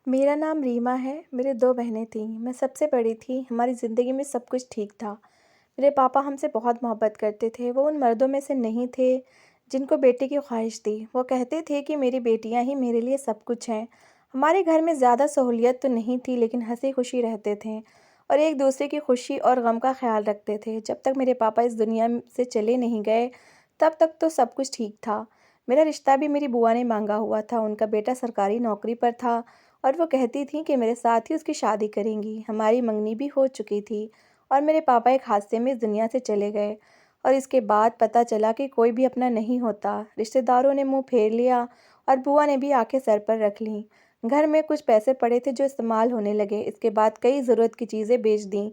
मेरा नाम रीमा है। मेरी 2 बहनें थीं। मैं सबसे बड़ी थी। हमारी ज़िंदगी में सब कुछ ठीक था। मेरे पापा हमसे बहुत मोहब्बत करते थे। वो उन मर्दों में से नहीं थे जिनको बेटे की ख्वाहिश थी। वो कहते थे कि मेरी बेटियां ही मेरे लिए सब कुछ हैं। हमारे घर में ज़्यादा सहूलियत तो नहीं थी, लेकिन हंसी खुशी रहते थे और एक दूसरे की खुशी और गम का ख्याल रखते थे। जब तक मेरे पापा इस दुनिया से चले नहीं गए, तब तक तो सब कुछ ठीक था। मेरा रिश्ता भी मेरी बुआ ने मांगा हुआ था। उनका बेटा सरकारी नौकरी पर था और वो कहती थीं कि मेरे साथ ही उसकी शादी करेंगी। हमारी मंगनी भी हो चुकी थी और मेरे पापा एक हादसे में इस दुनिया से चले गए और इसके बाद पता चला कि कोई भी अपना नहीं होता। रिश्तेदारों ने मुंह फेर लिया और बुआ ने भी आंखें सर पर रख लीं। घर में कुछ पैसे पड़े थे जो इस्तेमाल होने लगे। इसके बाद कई ज़रूरत की चीज़ें बेच दीं।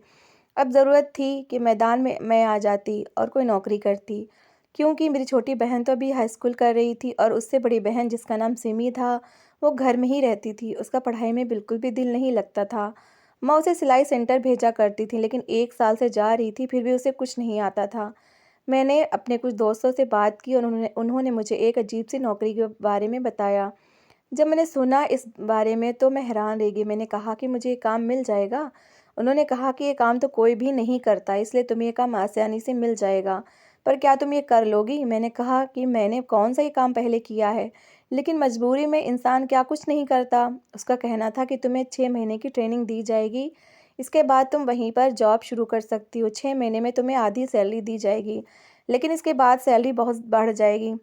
अब ज़रूरत थी कि मैदान में मैं आ जाती और कोई नौकरी करती, क्योंकि मेरी छोटी बहन तो अभी हाई स्कूल कर रही थी और उससे बड़ी बहन, जिसका नाम सिमी था, वो घर में ही रहती थी। उसका पढ़ाई में बिल्कुल भी दिल नहीं लगता था। मैं उसे सिलाई सेंटर भेजा करती थी, लेकिन 1 साल से जा रही थी, फिर भी उसे कुछ नहीं आता था। मैंने अपने कुछ दोस्तों से बात की और उन्होंने उन्होंने मुझे एक अजीब-सी नौकरी के बारे में बताया। जब मैंने सुना इस बारे में तो मैं हैरान रह गई। मैंने कहा कि मुझे ये काम मिल जाएगा? उन्होंने कहा कि ये काम तो कोई भी नहीं करता, इसलिए तुम्हें ये काम आसानी से मिल जाएगा। पर क्या तुम ये कर लोगी? मैंने कहा कि मैंने कौन सा ये काम पहले किया है, लेकिन मजबूरी में इंसान क्या कुछ नहीं करता। उसका कहना था कि तुम्हें 6 महीने की ट्रेनिंग दी जाएगी। इसके बाद तुम वहीं पर जॉब शुरू कर सकती हो। 6 महीने में तुम्हें आधी सैलरी दी जाएगी, लेकिन इसके बाद सैलरी बहुत बढ़ जाएगी।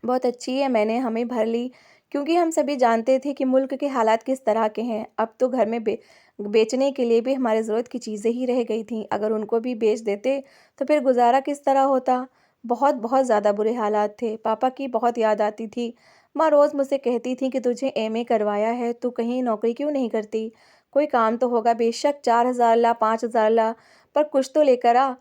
बहुत अच्छी है। मैंने हमें भर ली, क्योंकि हम सभी जानते थे कि मुल्क के हालात किस तरह के हैं। अब तो घर में बेचने के लिए भी हमारी ज़रूरत की चीज़ें ही रह गई थीं। अगर उनको भी बेच देते तो फिर गुजारा किस तरह होता। बहुत बहुत ज़्यादा बुरे हालात थे। पापा की बहुत याद आती थी। माँ रोज़ मुझसे कहती थी कि तुझे एमए करवाया है, तू कहीं नौकरी क्यों नहीं करती? कोई काम तो होगा, बेशक 4,000 ला, 5,000 ला, पर कुछ तो लेकर आ।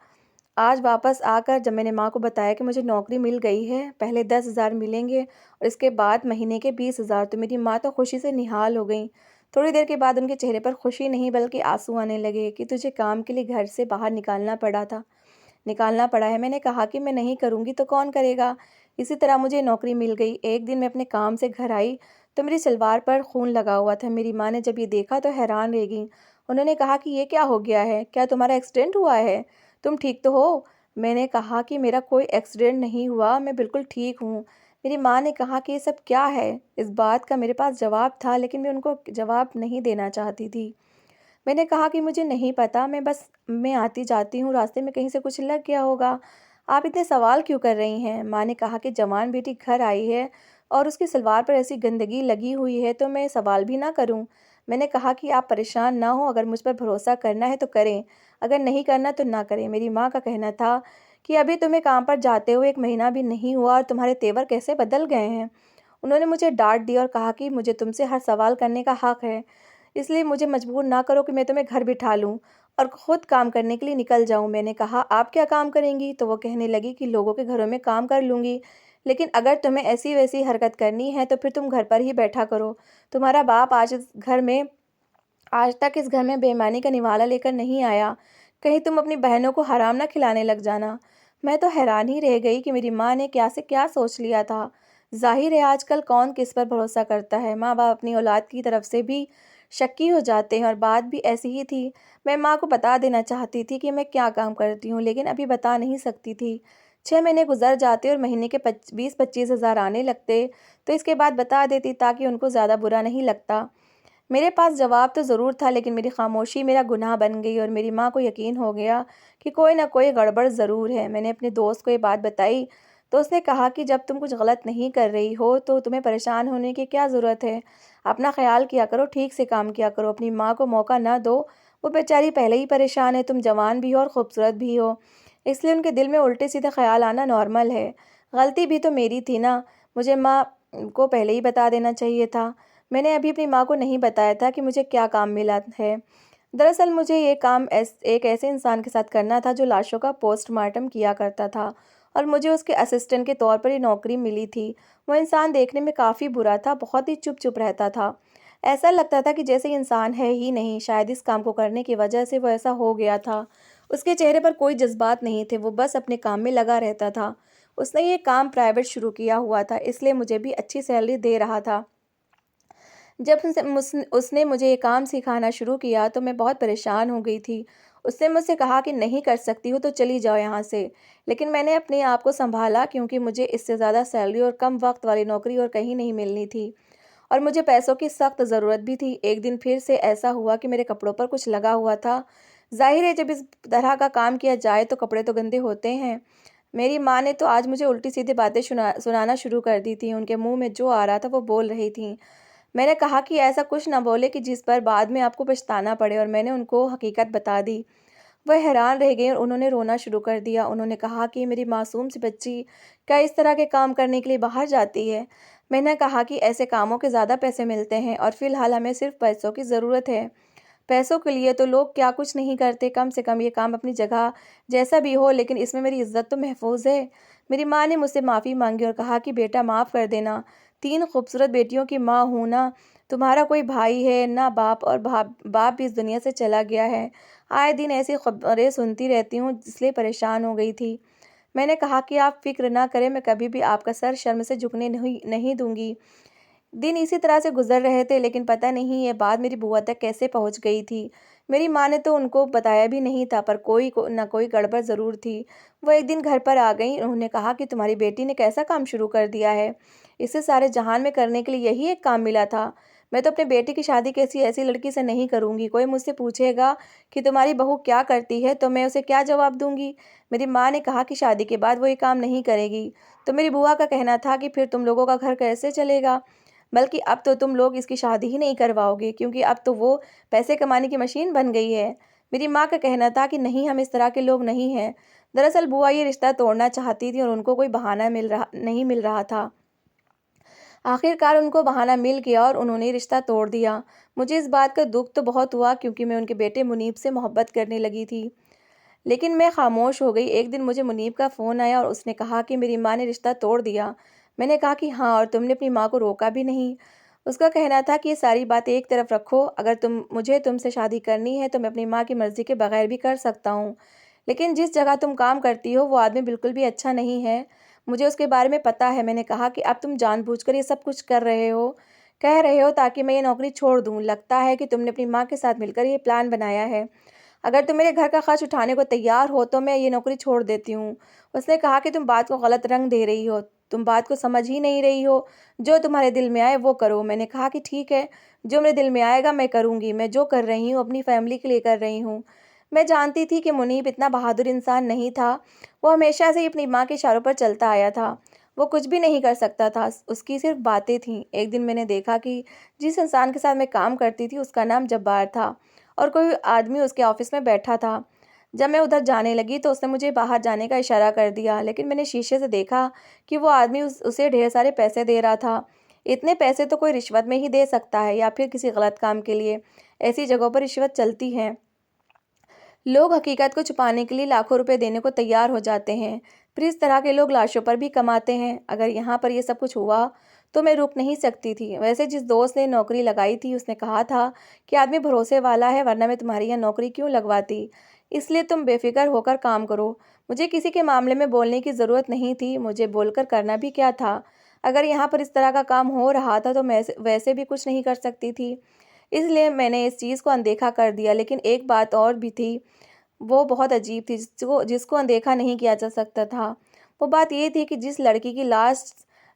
आज वापस आकर जब मैंने माँ को बताया कि मुझे नौकरी मिल गई है, पहले 10,000 मिलेंगे और इसके बाद महीने के 20,000, तो मेरी माँ तो खुशी से निहाल हो गई। थोड़ी देर के बाद उनके चेहरे पर खुशी नहीं बल्कि आंसू आने लगे कि तुझे काम के लिए घर से बाहर निकालना पड़ा है। मैंने कहा कि मैं नहीं करूँगी तो कौन करेगा। इसी तरह मुझे नौकरी मिल गई। एक दिन मैं अपने काम से घर आई तो मेरी सलवार पर खून लगा हुआ था। मेरी माँ ने जब ये देखा तो हैरान रह गई। उन्होंने कहा कि ये क्या हो गया है? क्या तुम्हारा एक्सीडेंट हुआ है? तुम ठीक तो हो? मैंने कहा कि मेरा कोई एक्सीडेंट नहीं हुआ, मैं बिल्कुल ठीक हूँ। मेरी माँ ने कहा कि ये सब क्या है? इस बात का मेरे पास जवाब था, लेकिन मैं उनको जवाब नहीं देना चाहती थी। मैंने कहा कि मुझे नहीं पता, मैं आती जाती हूँ, रास्ते में कहीं से कुछ लग गया होगा। आप इतने सवाल क्यों कर रही हैं? माँ ने कहा कि जवान बेटी घर आई है और उसकी सलवार पर ऐसी गंदगी लगी हुई है, तो मैं सवाल भी ना करूँ? मैंने कहा कि आप परेशान ना हो, अगर मुझ पर भरोसा करना है तो करें, अगर नहीं करना तो ना करें। मेरी माँ का कहना था कि अभी तुम्हें काम पर जाते हुए 1 महीना भी नहीं हुआ और तुम्हारे तेवर कैसे बदल गए हैं। उन्होंने मुझे डाँट दिया और कहा कि मुझे तुमसे हर सवाल करने का हक है, इसलिए मुझे मजबूर ना करो कि मैं तुम्हें घर बिठा लूँ और खुद काम करने के लिए निकल जाऊँ। मैंने कहा, आप क्या काम करेंगी? तो वो कहने लगी कि लोगों के घरों में काम कर लूँगी, लेकिन अगर तुम्हें ऐसी-वैसी हरकत करनी है तो फिर तुम घर पर ही बैठा करो। तुम्हारा बाप आज तक इस घर में बेईमानी का निवाला लेकर नहीं आया। कहीं तुम अपनी बहनों को हराम ना खिलाने लग जाना। मैं तो हैरान ही रह गई कि मेरी माँ ने क्या से क्या सोच लिया था। ज़ाहिर है आजकल कौन किस पर भरोसा करता है। माँ-बाप अपनी औलाद की तरफ से भी शक्की हो जाते हैं और बात भी ऐसी ही थी। मैं माँ को बता देना चाहती थी कि मैं क्या काम करती हूँ, लेकिन अभी बता नहीं सकती थी। 6 महीने गुज़र जाते और महीने के 20-25 हज़ार आने लगते, तो इसके बाद बता देती ताकि उनको ज़्यादा बुरा नहीं लगता। मेरे पास जवाब तो ज़रूर था, लेकिन मेरी खामोशी मेरा गुनाह बन गई और मेरी माँ को यकीन हो गया कि कोई ना कोई गड़बड़ ज़रूर है। मैंने अपने दोस्त को ये बात बताई तो उसने कहा कि जब तुम कुछ गलत नहीं कर रही हो तो तुम्हें परेशान होने की क्या ज़रूरत है। अपना ख्याल किया करो, ठीक से काम किया करो, अपनी माँ को मौका ना दो। वो बेचारी पहले ही परेशान है, तुम जवान भी हो और खूबसूरत भी हो, इसलिए उनके दिल में उल्टे सीधे ख्याल आना नॉर्मल है। गलती भी तो मेरी थी ना, मुझे माँ को पहले ही बता देना चाहिए था। मैंने अभी अपनी माँ को नहीं बताया था कि मुझे क्या काम मिला है। दरअसल मुझे ये काम एक ऐसे इंसान के साथ करना था जो लाशों का पोस्टमार्टम किया करता था और मुझे उसके असिस्टेंट के तौर पर ये नौकरी मिली थी। वो इंसान देखने में काफ़ी बुरा था, बहुत ही चुप-चुप रहता था। ऐसा लगता था कि जैसे इंसान है ही नहीं, शायद इस काम को करने की वजह से वो ऐसा हो गया था। उसके चेहरे पर कोई जज़्बात नहीं थे, वो बस अपने काम में लगा रहता था। उसने ये काम प्राइवेट शुरू किया हुआ था, इसलिए मुझे भी अच्छी सैलरी दे रहा था। जब उसने मुझे ये काम सिखाना शुरू किया तो मैं बहुत परेशान हो गई थी। उसने मुझसे कहा कि नहीं कर सकती हो तो चली जाओ यहाँ से। लेकिन मैंने अपने आप को सँभाला क्योंकि मुझे इससे ज़्यादा सैलरी और कम वक़्त वाली नौकरी और कहीं नहीं मिलनी थी और मुझे पैसों की सख्त ज़रूरत भी थी। एक दिन फिर से ऐसा हुआ कि मेरे कपड़ों पर कुछ लगा हुआ था। ज़ाहिर है जब इस तरह का काम किया जाए तो कपड़े तो गंदे होते हैं। मेरी माँ ने तो आज मुझे उल्टी-सीधी बातें सुनाना शुरू कर दी थी। उनके मुँह में जो आ रहा था वो बोल रही थीं। मैंने कहा कि ऐसा कुछ ना बोले कि जिस पर बाद में आपको पछताना पड़े और मैंने उनको हकीकत बता दी। वह हैरान रह गईं और उन्होंने रोना शुरू कर दिया। उन्होंने कहा कि मेरी मासूम सी बच्ची क्या इस तरह के काम करने के लिए बाहर जाती है? मैंने कहा कि ऐसे कामों के ज़्यादा पैसे मिलते हैं और फ़िलहाल हमें सिर्फ़ पैसों की ज़रूरत है। पैसों के लिए तो लोग क्या कुछ नहीं करते, कम से कम ये काम अपनी जगह जैसा भी हो लेकिन इसमें मेरी इज़्ज़त तो महफ़ूज़ है। मेरी माँ ने मुझसे माफ़ी माँगी और कहा कि बेटा माफ़ कर देना, 3 खूबसूरत बेटियों की माँ हूँ ना, तुम्हारा कोई भाई है ना बाप और बाप भी इस दुनिया से चला गया है। आए दिन ऐसी खबरें सुनती रहती हूँ इसलिए परेशान हो गई थी। मैंने कहा कि आप फ़िक्र ना करें, मैं कभी भी आपका सर शर्म से झुकने नहीं नहीं दूँगी। दिन इसी तरह से गुजर रहे थे लेकिन पता नहीं ये बात मेरी बुआ तक कैसे पहुंच गई थी। मेरी माँ ने तो उनको बताया भी नहीं था पर कोई गड़बड़ ज़रूर थी। वो एक दिन घर पर आ गई। उन्होंने कहा कि तुम्हारी बेटी ने कैसा काम शुरू कर दिया है। इसे सारे जहान में करने के लिए यही एक काम मिला था। मैं तो अपने बेटे की शादी किसी ऐसी लड़की से नहीं करूँगी। कोई मुझसे पूछेगा कि तुम्हारी बहू क्या करती है तो मैं उसे क्या जवाब दूंगी। मेरी माँ ने कहा कि शादी के बाद वो ये काम नहीं करेगी। तो मेरी बुआ का कहना था कि फिर तुम लोगों का घर कैसे चलेगा। बल्कि अब तो तुम लोग इसकी शादी ही नहीं करवाओगे क्योंकि अब तो वो पैसे कमाने की मशीन बन गई है। मेरी माँ का कहना था कि नहीं, हम इस तरह के लोग नहीं हैं। दरअसल बुआ ये रिश्ता तोड़ना चाहती थी और उनको कोई बहाना नहीं मिल रहा था। आखिरकार उनको बहाना मिल गया और उन्होंने रिश्ता तोड़ दिया। मुझे इस बात का दुख तो बहुत हुआ क्योंकि मैं उनके बेटे मुनीब से मोहब्बत करने लगी थी। लेकिन मैं खामोश हो गई। एक दिन मुझे मुनीब का फ़ोन आया और उसने कहा कि मेरी माँ ने रिश्ता तोड़ दिया। मैंने कहा कि हाँ, और तुमने अपनी माँ को रोका भी नहीं। उसका कहना था कि ये सारी बातें एक तरफ रखो, अगर मुझे तुमसे शादी करनी है तो मैं अपनी माँ की मर्ज़ी के बगैर भी कर सकता हूँ। लेकिन जिस जगह तुम काम करती हो वो आदमी बिल्कुल भी अच्छा नहीं है। मुझे उसके बारे में पता है। मैंने कहा कि अब तुम जानबूझकर ये सब कुछ कह रहे हो ताकि मैं ये नौकरी छोड़ दूँ। लगता है कि तुमने अपनी माँ के साथ मिलकर ये प्लान बनाया है। अगर तुम मेरे घर का खर्च उठाने को तैयार हो तो मैं ये नौकरी छोड़ देती हूँ। उसने कहा कि तुम बात को गलत रंग दे रही हो, तुम बात को समझ ही नहीं रही हो। जो तुम्हारे दिल में आए वो करो। मैंने कहा कि ठीक है, जो मेरे दिल में आएगा मैं करूँगी। मैं जो कर रही हूँ अपनी फैमिली के लिए कर रही हूँ। मैं जानती थी कि मुनीब इतना बहादुर इंसान नहीं था। वो हमेशा से ही अपनी माँ के इशारों पर चलता आया था। वो कुछ भी नहीं कर सकता था, उसकी सिर्फ बातें थीं। एक दिन मैंने देखा कि जिस इंसान के साथ मैं काम करती थी उसका नाम जब्बार था और कोई आदमी उसके ऑफिस में बैठा था। जब मैं उधर जाने लगी तो उसने मुझे बाहर जाने का इशारा कर दिया, लेकिन मैंने शीशे से देखा कि वो आदमी उसे ढेर सारे पैसे दे रहा था। इतने पैसे तो कोई रिश्वत में ही दे सकता है या फिर किसी गलत काम के लिए। ऐसी जगहों पर रिश्वत चलती है। लोग हकीकत को छुपाने के लिए लाखों रुपए देने को तैयार हो जाते हैं। फिर इस तरह के लोग लाशों पर भी कमाते हैं। अगर यहाँ पर ये सब कुछ हुआ तो मैं रुक नहीं सकती थी। वैसे जिस दोस्त ने नौकरी लगाई थी उसने कहा था कि आदमी भरोसे वाला है, वरना मैं तुम्हारी यहाँ नौकरी क्यों लगवाती। इसलिए तुम बेफिक्र होकर काम करो। मुझे किसी के मामले में बोलने की ज़रूरत नहीं थी। मुझे बोलकर करना भी क्या था। अगर यहाँ पर इस तरह का काम हो रहा था तो मैं वैसे भी कुछ नहीं कर सकती थी। इसलिए मैंने इस चीज़ को अनदेखा कर दिया। लेकिन एक बात और भी थी, वो बहुत अजीब थी जिसको जिसको अनदेखा नहीं किया जा सकता था। वो बात ये थी कि जिस लड़की की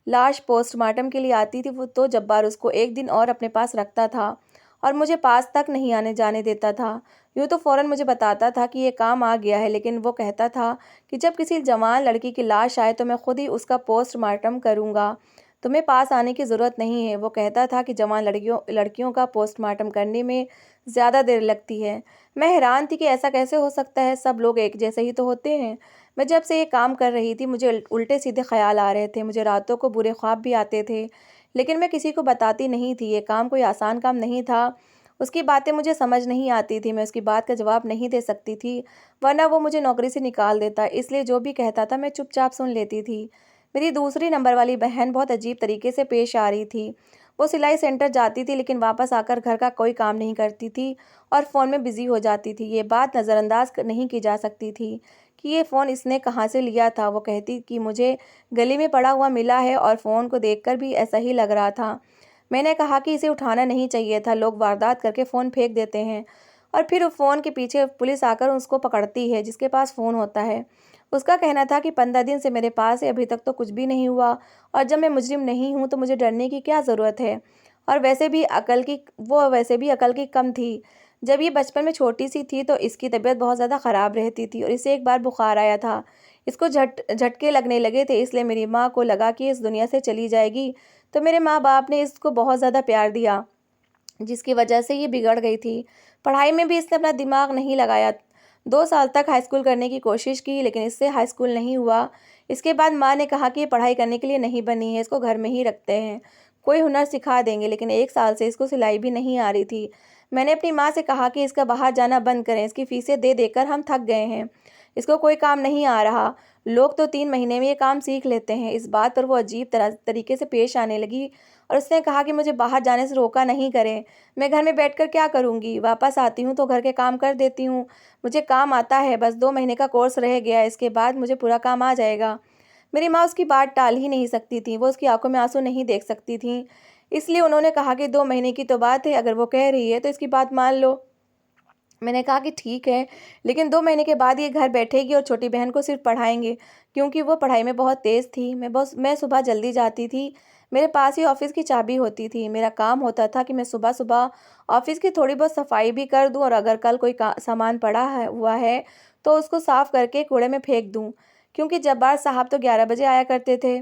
लाश पोस्टमार्टम के लिए आती थी वो तो जब्बार उसको एक दिन और अपने पास रखता था और मुझे पास तक नहीं आने जाने देता था। यूँ तो फ़ौरन मुझे बताता था कि ये काम आ गया है, लेकिन वो कहता था कि जब किसी जवान लड़की की लाश आए तो मैं खुद ही उसका पोस्टमार्टम करूँगा, तुम्हें पास आने की ज़रूरत नहीं है। वो कहता था कि जवान लड़कियों का पोस्टमार्टम करने में ज़्यादा देर लगती है। मैं हैरान थी कि ऐसा कैसे हो सकता है, सब लोग एक जैसे ही तो होते हैं। मैं जब से ये काम कर रही थी मुझे उल्टे सीधे ख्याल आ रहे थे। मुझे रातों को बुरे ख्वाब भी आते थे, लेकिन मैं किसी को बताती नहीं थी। ये काम कोई आसान काम नहीं था। उसकी बातें मुझे समझ नहीं आती थी। मैं उसकी बात का जवाब नहीं दे सकती थी, वरना वो मुझे नौकरी से निकाल देता। इसलिए जो भी कहता था मैं चुपचाप सुन लेती थी। मेरी दूसरी नंबर वाली बहन बहुत अजीब तरीके से पेश आ रही थी। वो सिलाई सेंटर जाती थी लेकिन वापस आकर घर का कोई काम नहीं करती थी और फ़ोन में बिज़ी हो जाती थी। ये बात नज़रअंदाज नहीं की जा सकती थी कि ये फ़ोन इसने कहाँ से लिया था। वो कहती कि मुझे गली में पड़ा हुआ मिला है और फ़ोन को देखकर भी ऐसा ही लग रहा था। मैंने कहा कि इसे उठाना नहीं चाहिए था, लोग वारदात करके फ़ोन फेंक देते हैं और फिर फ़ोन के पीछे पुलिस आकर उसको पकड़ती है जिसके पास फ़ोन होता है। उसका कहना था कि 15 दिन से मेरे पास है, अभी तक तो कुछ भी नहीं हुआ और जब मैं मुजरिम नहीं हूँ तो मुझे डरने की क्या ज़रूरत है। और वैसे भी अकल की कम थी। जब ये बचपन में छोटी-सी थी तो इसकी तबीयत बहुत ज़्यादा ख़राब रहती थी और इसे एक बार बुखार आया था। इसको झटके लगने लगे थे, इसलिए मेरी माँ को लगा कि इस दुनिया से चली जाएगी, तो मेरे माँ-बाप ने इसको बहुत ज़्यादा प्यार दिया, जिसकी वजह से ये बिगड़ गई थी। पढ़ाई में भी इसने अपना दिमाग नहीं लगाया। 2 साल तक हाई स्कूल करने की कोशिश की, लेकिन इससे हाई स्कूल नहीं हुआ। इसके बाद माँ ने कहा कि ये पढ़ाई करने के लिए नहीं बनी है, इसको घर में ही रखते हैं। कोई हुनर सिखा देंगे, लेकिन 1 साल से इसको सिलाई भी नहीं आ रही थी। मैंने अपनी माँ से कहा कि इसका बाहर जाना बंद करें, इसकी फ़ीसें दे देकर हम थक गए हैं। इसको कोई काम नहीं आ रहा। लोग तो 3 महीने में ये काम सीख लेते हैं। इस बात पर वो अजीब तरीके से पेश आने लगी और उसने कहा कि मुझे बाहर जाने से रोका नहीं करें। मैं घर में बैठकर क्या करूँगी? वापस आती हूँ तो घर के काम कर देती हूँ। मुझे काम आता है, बस 2 महीने का कोर्स रह गया है, इसके बाद मुझे पूरा काम आ जाएगा। मेरी माँ उसकी बात टाल ही नहीं सकती थी, वो उसकी आंखों में आंसू नहीं देख सकती थीं। इसलिए उन्होंने कहा कि 2 महीने की तो बात है, अगर वो कह रही है तो इसकी बात मान लो। मैंने कहा कि ठीक है, लेकिन 2 महीने के बाद ये घर बैठेगी और छोटी बहन को सिर्फ पढ़ाएंगे, क्योंकि वो पढ़ाई में बहुत तेज़ थी। मैं सुबह जल्दी जाती थी, मेरे पास ही ऑफ़िस की चाबी होती थी। मेरा काम होता था कि मैं सुबह-सुबह ऑफ़िस की थोड़ी बहुत सफाई भी कर दूँ और अगर कल कोई सामान पड़ा हुआ है, तो उसको साफ़ करके कूड़े में फेंक दूँ, क्योंकि जब्बार साहब तो 11 बजे आया करते थे।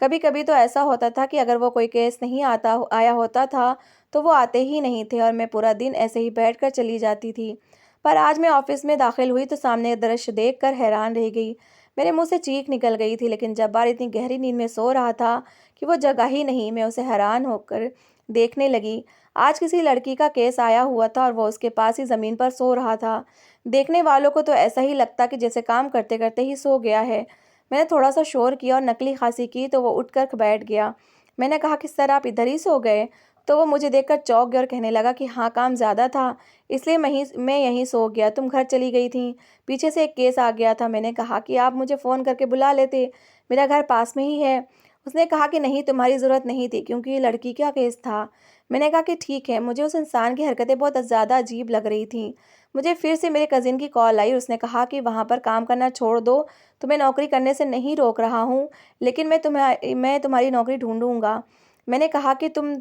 कभी-कभी तो ऐसा होता था कि अगर वो कोई केस नहीं आया होता था, तो वो आते ही नहीं थे और मैं पूरा दिन ऐसे ही बैठकर चली जाती थी। पर आज मैं ऑफिस में दाखिल हुई तो सामने दृश्य देखकर हैरान रह गई। मेरे मुंह से चीख निकल गई थी, लेकिन जब्बार इतनी गहरी नींद में सो रहा था कि वो जगा ही नहीं। मैं उसे हैरान होकर देखने लगी। आज किसी लड़की का केस आया हुआ था और वो उसके पास ही ज़मीन पर सो रहा था। देखने वालों को तो ऐसा ही लगता कि जैसे काम करते करते ही सो गया है। मैंने थोड़ा सा शोर किया और नकली खांसी की तो वो उठकर बैठ गया। मैंने कहा कि सर आप इधर ही सो गए? तो वो मुझे देखकर चौंक गया और कहने लगा कि हाँ, काम ज़्यादा था, इसलिए मैं यहीं सो गया। तुम घर चली गई थी, पीछे से एक केस आ गया था। मैंने कहा कि आप मुझे फ़ोन करके बुला लेते, मेरा घर पास में ही है। उसने कहा कि नहीं, तुम्हारी ज़रूरत नहीं थी, क्योंकि ये लड़की का केस था। मैंने कहा कि ठीक है। मुझे उस इंसान की हरकतें बहुत ज़्यादा अजीब लग रही थीं। मुझे फिर से मेरे कज़िन की कॉल आई। उसने कहा कि वहाँ पर काम करना छोड़ दो, तुम्हें नौकरी करने से नहीं रोक रहा हूँ, लेकिन मैं तुम्हारी नौकरी ढूंढूंगा। मैंने कहा कि तुम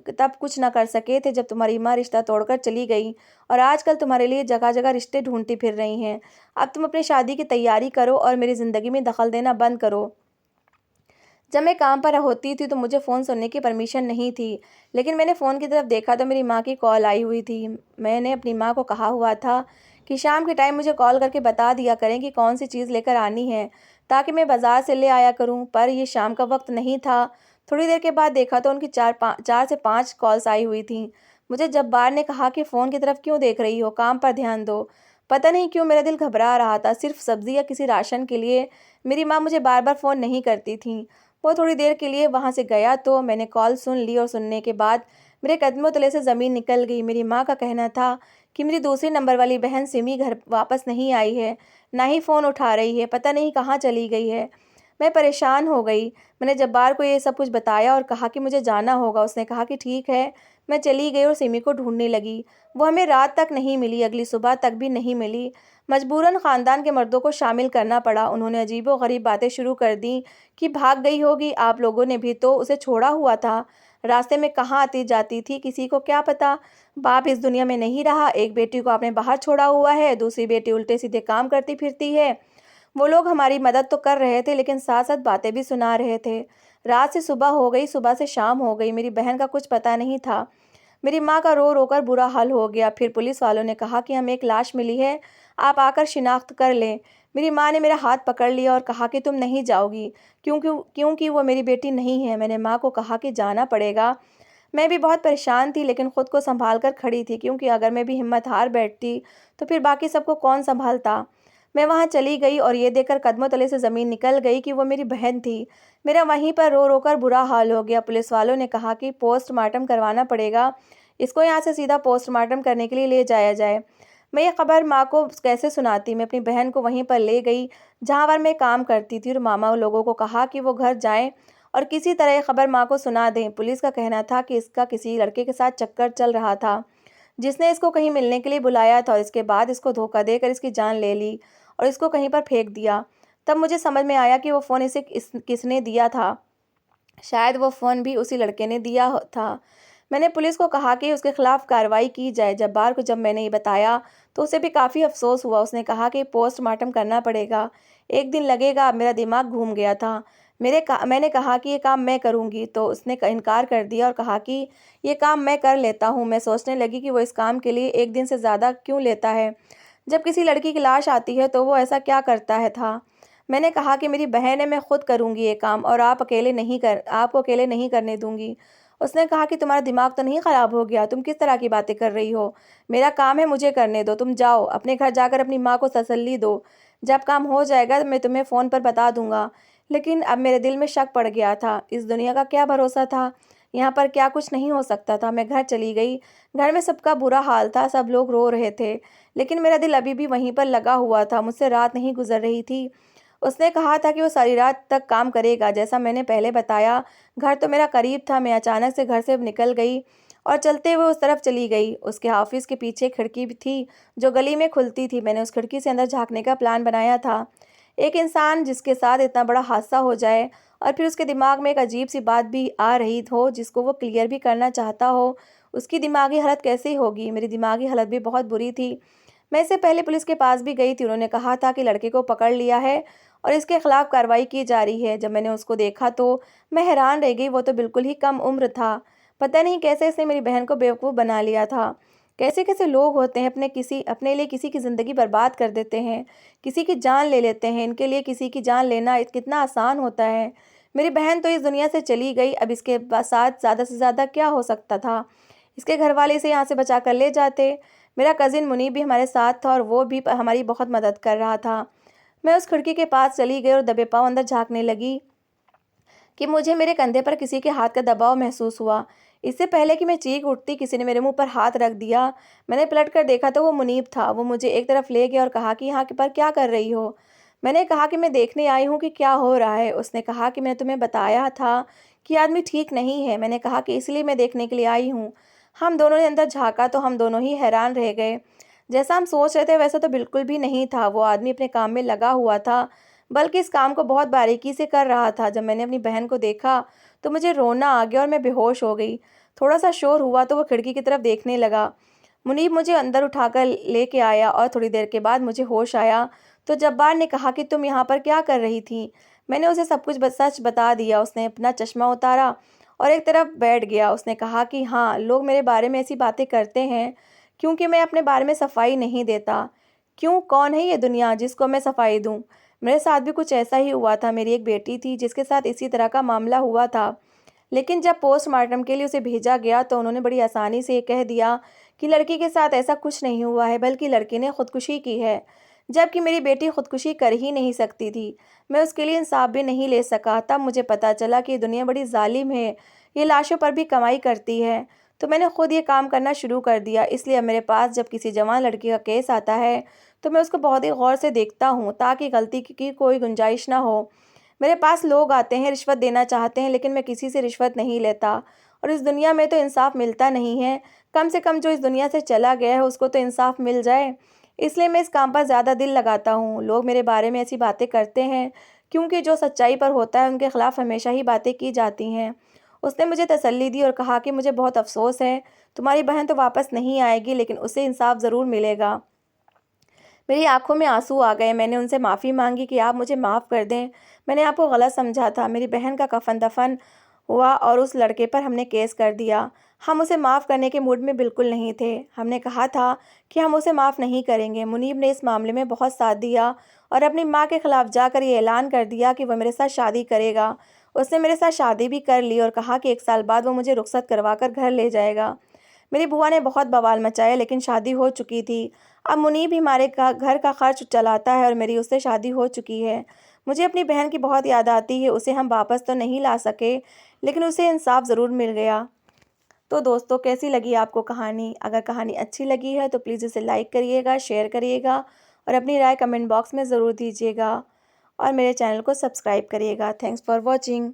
तब कुछ ना कर सके थे जब तुम्हारी माँ रिश्ता तोड़कर चली गई और आजकल तुम्हारे लिए जगह जगह रिश्ते ढूंढती फिर रही हैं। अब तुम अपनी शादी की तैयारी करो और मेरी ज़िंदगी में दखल देना बंद करो। जब मैं काम पर होती थी तो मुझे फ़ोन सुनने की परमिशन नहीं थी, लेकिन मैंने फ़ोन की तरफ देखा तो मेरी माँ की कॉल आई हुई थी। मैंने अपनी माँ को कहा हुआ था कि शाम के टाइम मुझे कॉल करके बता दिया करें कि कौन सी चीज़ लेकर आनी है, ताकि मैं बाज़ार से ले आया करूँ। पर ये शाम का वक्त नहीं था। थोड़ी देर के बाद देखा तो उनकी 4 से 5 कॉल्स आई हुई थीं। मुझे जब्बार ने कहा कि फ़ोन की तरफ क्यों देख रही हो, काम पर ध्यान दो। पता नहीं क्यों मेरा दिल घबरा रहा था, सिर्फ सब्ज़ी या किसी राशन के लिए मेरी माँ मुझे बार बार फ़ोन नहीं करती थी। वो थोड़ी देर के लिए वहाँ से गया तो मैंने कॉल सुन ली और सुनने के बाद मेरे कदमों तले से ज़मीन निकल गई। मेरी माँ का कहना था कि मेरी दूसरी नंबर वाली बहन सिमी घर वापस नहीं आई है, ना ही फ़ोन उठा रही है, पता नहीं कहाँ चली गई है। मैं परेशान हो गई। मैंने जब्बार को ये सब कुछ बताया और कहा कि मुझे जाना होगा। उसने कहा कि ठीक है। मैं चली गई और सिमी को ढूंढने लगी। वो हमें रात तक नहीं मिली, अगली सुबह तक भी नहीं मिली। मजबूरन ख़ानदान के मर्दों को शामिल करना पड़ा। उन्होंने अजीबो-गरीब बातें शुरू कर दी कि भाग गई होगी, आप लोगों ने भी तो उसे छोड़ा हुआ था। रास्ते में कहाँ आती जाती थी किसी को क्या पता। बाप इस दुनिया में नहीं रहा, एक बेटी को आपने बाहर छोड़ा हुआ है, दूसरी बेटी उल्टे सीधे काम करती फिरती है। वो लोग हमारी मदद तो कर रहे थे, लेकिन साथ साथ बातें भी सुना रहे थे। रात से सुबह हो गई, सुबह से शाम हो गई, मेरी बहन का कुछ पता नहीं था। मेरी माँ का रो रो कर बुरा हाल हो गया। फिर पुलिस वालों ने कहा कि हमें एक लाश मिली है, आप आकर शिनाख्त कर लें। मेरी माँ ने मेरा हाथ पकड़ लिया और कहा कि तुम नहीं जाओगी, क्योंकि क्योंकि वो मेरी बेटी नहीं है। मैंने माँ को कहा कि जाना पड़ेगा। मैं भी बहुत परेशान थी, लेकिन खुद को संभाल कर खड़ी थी, क्योंकि अगर मैं भी हिम्मत हार बैठती तो फिर बाकी सबको कौन संभालता। मैं वहाँ चली गई और ये देखकर कदमों तले से ज़मीन निकल गई कि वो मेरी बहन थी। मेरा वहीं पर रो रो कर बुरा हाल हो गया। पुलिस वालों ने कहा कि पोस्टमार्टम करवाना पड़ेगा, इसको यहाँ से सीधा पोस्टमार्टम करने के लिए ले जाया जाए। मैं ये खबर माँ को कैसे सुनाती। मैं अपनी बहन को वहीं पर ले गई जहाँ पर मैं काम करती थी और मामा लोगों को कहा कि वो घर जाएं और किसी तरह ये खबर माँ को सुना दें। पुलिस का कहना था कि इसका किसी लड़के के साथ चक्कर चल रहा था, जिसने इसको कहीं मिलने के लिए बुलाया था और इसके बाद इसको धोखा देकर इसकी जान ले ली और इसको कहीं पर फेंक दिया। तब मुझे समझ में आया कि वो फ़ोन इसे किसने दिया था। शायद वो फ़ोन भी उसी लड़के ने दिया था। मैंने पुलिस को कहा कि उसके खिलाफ़ कार्रवाई की जाए। जब्बार को जब मैंने ये बताया तो उसे भी काफ़ी अफ़सोस हुआ। उसने कहा कि पोस्टमार्टम करना पड़ेगा, एक दिन लगेगा। अब मेरा दिमाग घूम गया था। मैंने कहा कि ये काम मैं करूँगी, तो उसने इनकार कर दिया और कहा कि ये काम मैं कर लेता हूँ। मैं सोचने लगी कि वो इस काम के लिए एक दिन से ज़्यादा क्यों लेता है। जब किसी लड़की की लाश आती है तो वो ऐसा क्या करता है था। मैंने कहा कि मेरी बहन है, मैं खुद करूँगी ये काम और आपको अकेले नहीं करने दूँगी। उसने कहा कि तुम्हारा दिमाग तो नहीं ख़राब हो गया, तुम किस तरह की बातें कर रही हो। मेरा काम है, मुझे करने दो। तुम जाओ, अपने घर जाकर अपनी माँ को तसल्ली दो। जब काम हो जाएगा तो मैं तुम्हें फ़ोन पर बता दूँगा। लेकिन अब मेरे दिल में शक पड़ गया था। इस दुनिया का क्या भरोसा था, यहाँ पर क्या कुछ नहीं हो सकता था। मैं घर चली गई। घर में सबका बुरा हाल था, सब लोग रो रहे थे, लेकिन मेरा दिल अभी भी वहीं पर लगा हुआ था। मुझसे रात नहीं गुजर रही थी। उसने कहा था कि वो सारी रात तक काम करेगा, जैसा मैंने पहले बताया। घर तो मेरा करीब था। मैं अचानक से घर से निकल गई और चलते हुए उस तरफ चली गई। उसके ऑफिस के पीछे खिड़की भी थी जो गली में खुलती थी। मैंने उस खिड़की से अंदर झांकने का प्लान बनाया था। एक इंसान जिसके साथ इतना बड़ा हादसा हो जाए और फिर उसके दिमाग में एक अजीब सी बात भी आ रही हो जिसको वो क्लियर भी करना चाहता हो, उसकी दिमागी हालत कैसी होगी। मेरी दिमागी हालत भी बहुत बुरी थी। मैं इससे पहले पुलिस के पास भी गई थी। उन्होंने कहा था कि लड़के को पकड़ लिया है और इसके खिलाफ कार्रवाई की जा रही है। जब मैंने उसको देखा तो मैं हैरान रह गई। वो तो बिल्कुल ही कम उम्र था। पता नहीं कैसे इसने मेरी बहन को बेवकूफ़ बना लिया था। कैसे कैसे लोग होते हैं, अपने लिए किसी की ज़िंदगी बर्बाद कर देते हैं, किसी की जान ले लेते हैं। इनके लिए किसी की जान लेना कितना आसान होता है। मेरी बहन तो इस दुनिया से चली गई, अब इसके साथ ज़्यादा से ज़्यादा क्या हो सकता था। इसके घर वाले इसे यहाँ से बचा कर ले जाते। मेरा कज़िन मुनीब भी हमारे साथ था और वो भी हमारी बहुत मदद कर रहा था। मैं उस खिड़की के पास चली गई और दबे पाँव अंदर झाँकने लगी कि मुझे मेरे कंधे पर किसी के हाथ का दबाव महसूस हुआ। इससे पहले कि मैं चीख उठती, किसी ने मेरे मुंह पर हाथ रख दिया। मैंने पलट कर देखा तो वो मुनीब था। वो मुझे एक तरफ ले गया और कहा कि यहाँ पर क्या कर रही हो। मैंने कहा कि मैं देखने आई हूँ कि क्या हो रहा है। उसने कहा कि मैंने तुम्हें बताया था कि आदमी ठीक नहीं है। मैंने कहा कि इसलिए मैं देखने के लिए आई हूँ। हम दोनों ने अंदर झाँका तो हम दोनों ही हैरान रह गए। जैसा हम सोच रहे थे वैसा तो बिल्कुल भी नहीं था। वो आदमी अपने काम में लगा हुआ था, बल्कि इस काम को बहुत बारीकी से कर रहा था। जब मैंने अपनी बहन को देखा तो मुझे रोना आ गया और मैं बेहोश हो गई। थोड़ा सा शोर हुआ तो वो खिड़की की तरफ देखने लगा। मुनीब मुझे अंदर उठाकर लेके आया और थोड़ी देर के बाद मुझे होश आया तो जब्बार ने कहा कि तुम यहाँ पर क्या कर रही थी। मैंने उसे सब कुछ सच बता दिया। उसने अपना चश्मा उतारा और एक तरफ बैठ गया। उसने कहा कि हाँ, लोग मेरे बारे में ऐसी बातें करते हैं क्योंकि मैं अपने बारे में सफाई नहीं देता। क्यों, कौन है ये दुनिया जिसको मैं सफाई दूँ। मेरे साथ भी कुछ ऐसा ही हुआ था। मेरी एक बेटी थी जिसके साथ इसी तरह का मामला हुआ था, लेकिन जब पोस्टमार्टम के लिए उसे भेजा गया तो उन्होंने बड़ी आसानी से ये कह दिया कि लड़की के साथ ऐसा कुछ नहीं हुआ है, बल्कि लड़के ने खुदकुशी की है। जबकि मेरी बेटी खुदकुशी कर ही नहीं सकती थी। मैं उसके लिए इंसाफ भी नहीं ले सका। तब मुझे पता चला कि ये दुनिया बड़ी जालिम है, ये लाशों पर भी कमाई करती है। तो मैंने खुद ये काम करना शुरू कर दिया। इसलिए अब मेरे पास जब किसी जवान लड़की का केस आता है तो मैं उसको बहुत ही गौर से देखता हूँ, ताकि गलती की कोई गुंजाइश ना हो। मेरे पास लोग आते हैं, रिश्वत देना चाहते हैं, लेकिन मैं किसी से रिश्वत नहीं लेता। और इस दुनिया में तो इंसाफ मिलता नहीं है। कम से कम जो इस दुनिया से चला गया है उसको तो इंसाफ मिल जाए। इसलिए मैं इस काम पर ज़्यादा दिल लगाता हूँ। लोग मेरे बारे में ऐसी बातें करते हैं क्योंकि जो सच्चाई पर होता है उनके खिलाफ हमेशा ही बातें की जाती हैं। उसने मुझे तसल्ली दी और कहा कि मुझे बहुत अफसोस है, तुम्हारी बहन तो वापस नहीं आएगी, लेकिन उसे इंसाफ ज़रूर मिलेगा। मेरी आंखों में आंसू आ गए। मैंने उनसे माफ़ी मांगी कि आप मुझे माफ़ कर दें, मैंने आपको गलत समझा था। मेरी बहन का कफन दफन हुआ और उस लड़के पर हमने केस कर दिया। हम उसे माफ़ करने के मूड में बिल्कुल नहीं थे। हमने कहा था कि हम उसे माफ़ नहीं करेंगे। मुनीब ने इस मामले में बहुत साथ दिया और अपनी माँ के खिलाफ जाकर ये ऐलान कर दिया कि वह मेरे साथ शादी करेगा। उसने मेरे साथ शादी भी कर ली और कहा कि 1 साल बाद वो मुझे रुखसत करवा कर घर ले जाएगा। मेरी बुआ ने बहुत बवाल मचाया, लेकिन शादी हो चुकी थी। अब मुनीब भी हमारे घर का खर्च चलाता है और मेरी उससे शादी हो चुकी है। मुझे अपनी बहन की बहुत याद आती है। उसे हम वापस तो नहीं ला सके, लेकिन उसे इंसाफ ज़रूर मिल गया। तो दोस्तों, कैसी लगी आपको कहानी? अगर कहानी अच्छी लगी है तो प्लीज़ इसे लाइक करिएगा, शेयर करिएगा और अपनी राय कमेंट बॉक्स में ज़रूर दीजिएगा और मेरे चैनल को सब्सक्राइब करिएगा। Thanks for watching.